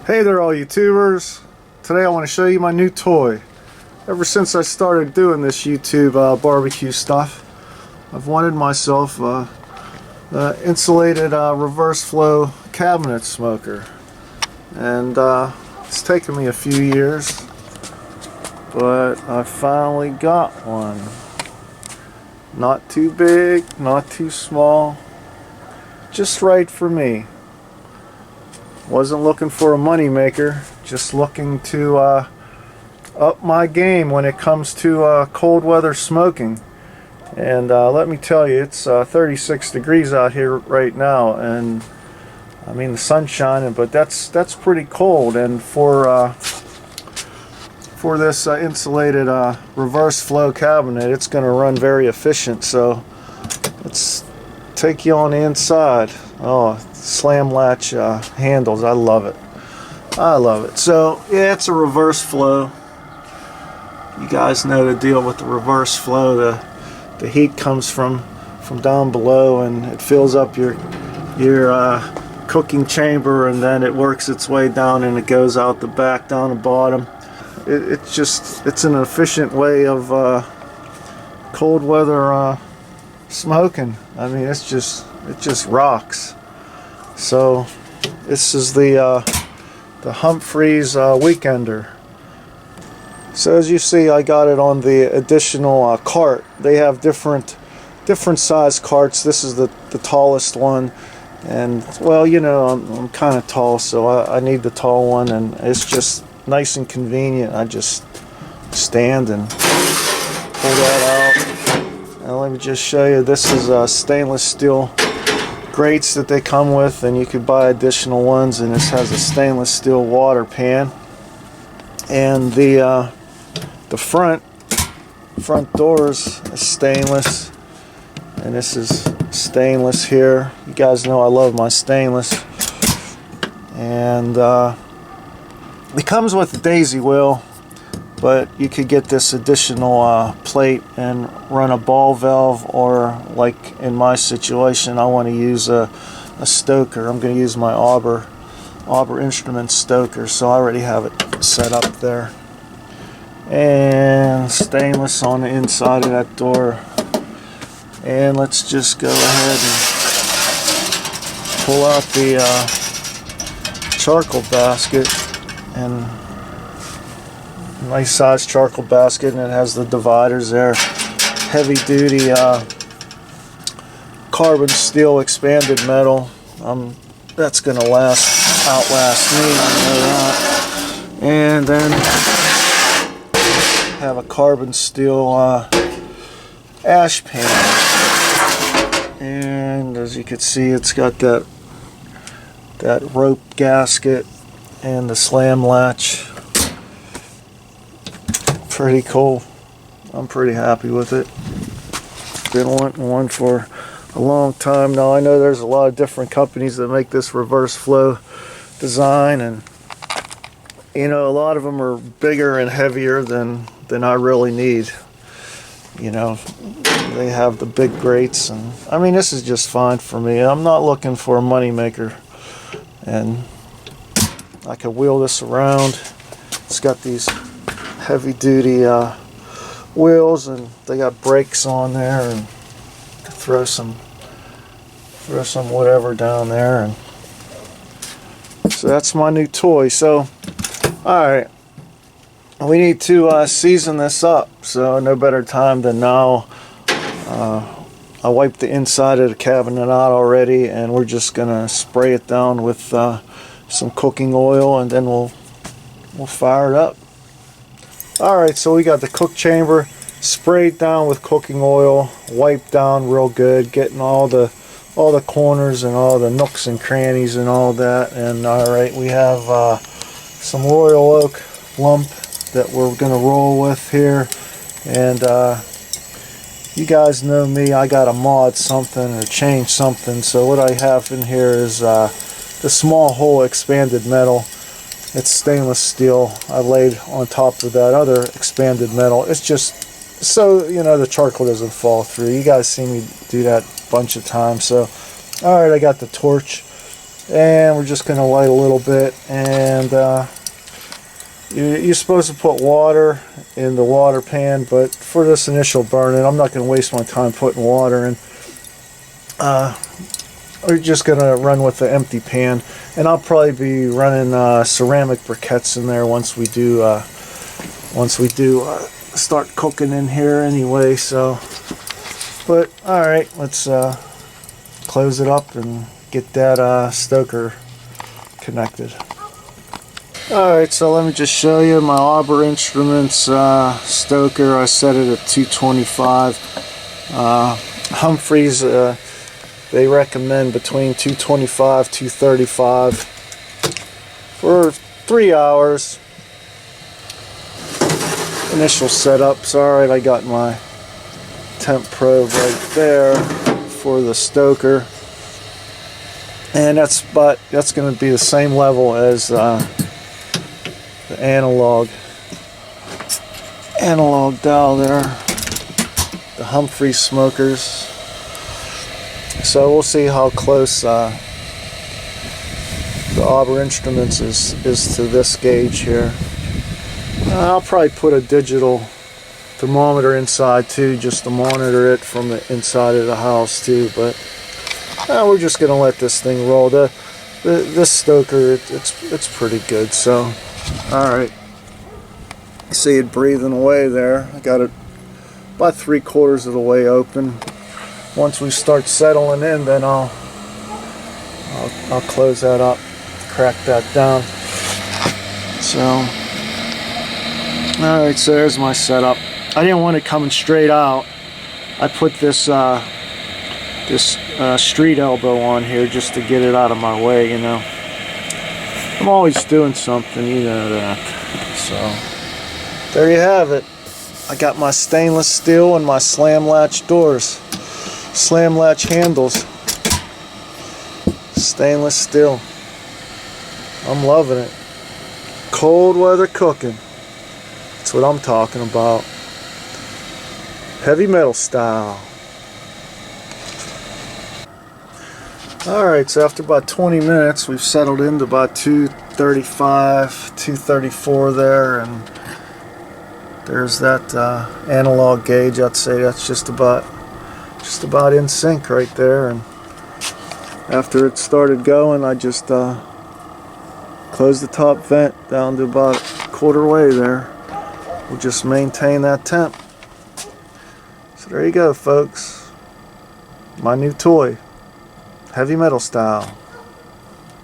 Hey there all YouTubers. Today I want to show you my new toy. Ever since I started doing this YouTube barbecue stuff, I've wanted myself an insulated reverse flow cabinet smoker. And it's taken me a few years, but I finally got one. Not too big, not too small, just right for me. Wasn't looking for a money maker, just looking to up my game when it comes to cold weather smoking. And let me tell you, it's 36 degrees out here right now, and I mean the sun's shining, but that's pretty cold. And for this insulated reverse flow cabinet, it's going to run very efficient. So let's take you on the inside. Oh, slam latch handles, I love it. I love it. So yeah, it's a reverse flow. You guys know the deal with the reverse flow. The heat comes from down below, and it fills up your cooking chamber, and then it works its way down and it goes out the back down the bottom. It's an efficient way of cold weather smoking. I mean, it just rocks. So this is the Humphrey's Weekender. So as you see, I got it on the additional cart. They have different size carts. This is the tallest one, and well, you know, I'm kind of tall, so I need the tall one, and it's just nice and convenient. I just stand and pull that out. And let me just show you, this is stainless steel grates that they come with, and you could buy additional ones. And this has a stainless steel water pan, and the front doors is stainless, and this is stainless here. You guys know I love my stainless. And it comes with a daisy wheel, but you could get this additional plate and run a ball valve, or like in my situation, I want to use a stoker. I'm going to use my Auber Instrument stoker, so I already have it set up there. And stainless on the inside of that door. And let's just go ahead and pull out the charcoal basket. And nice size charcoal basket, and it has the dividers there. Heavy duty carbon steel expanded metal. That's gonna outlast me, I know that. And then have a carbon steel ash pan. And as you can see, it's got that rope gasket and the slam latch. Pretty cool. I'm pretty happy with it. Been wanting one for a long time now. I know there's a lot of different companies that make this reverse flow design, and you know, a lot of them are bigger and heavier than I really need. You know, they have the big grates, and I mean, this is just fine for me. I'm not looking for a money maker, and I can wheel this around. It's got these heavy duty wheels, and they got brakes on there, and throw some whatever down there. And so that's my new toy. So alright, we need to season this up, so no better time than now. I wiped the inside of the cabinet out already, and we're just gonna spray it down with some cooking oil, and then we'll fire it up. Alright, so we got the cook chamber sprayed down with cooking oil, wiped down real good, getting all the corners and all the nooks and crannies and all that. And alright, we have some royal oak lump that we're going to roll with here. And you guys know me, I got to mod something or change something. So what I have in here is the small hole expanded metal. It's stainless steel. I laid on top of that other expanded metal. It's just so, you know, the charcoal doesn't fall through. You guys see me do that a bunch of times. So alright, I got the torch, and we're just going to light a little bit, and And you're supposed to put water in the water pan, but for this initial burning, I'm not going to waste my time putting water in. We're just going to run with the empty pan, and I'll probably be running ceramic briquettes in there once we do start cooking in here anyway. So, but all right, let's close it up and get that stoker connected. Alright, so let me just show you my Arbor Instruments stoker. I set it at 225. Humphrey's, they recommend between 225 235 for 3 hours. Initial setup's alright. I got my temp probe right there for the stoker, and that's going to be the same level as the analog dial there, the Humphrey smokers. So we'll see how close the Arbor Instruments is to this gauge here. I'll probably put a digital thermometer inside too, just to monitor it from the inside of the house too. But we're just gonna let this thing roll. This stoker, it's pretty good. So, all right. You see it breathing away there. I got it about 3/4 of the way open. Once we start settling in, then I'll close that up, crack that down. So, all right. So there's my setup. I didn't want it coming straight out. I put this street elbow on here just to get it out of my way, you know. I'm always doing something, you know that. So, there you have it. I got my stainless steel and my slam latch doors. Slam latch handles. Stainless steel. I'm loving it. Cold weather cooking. That's what I'm talking about. Heavy metal style. Alright, so after about 20 minutes, we've settled into about 235, 234 there, and there's that analog gauge. I'd say that's just about in sync right there. And after it started going, I just closed the top vent down to about 1/4 way there. We'll just maintain that temp. So there you go, folks. My new toy. Heavy metal style.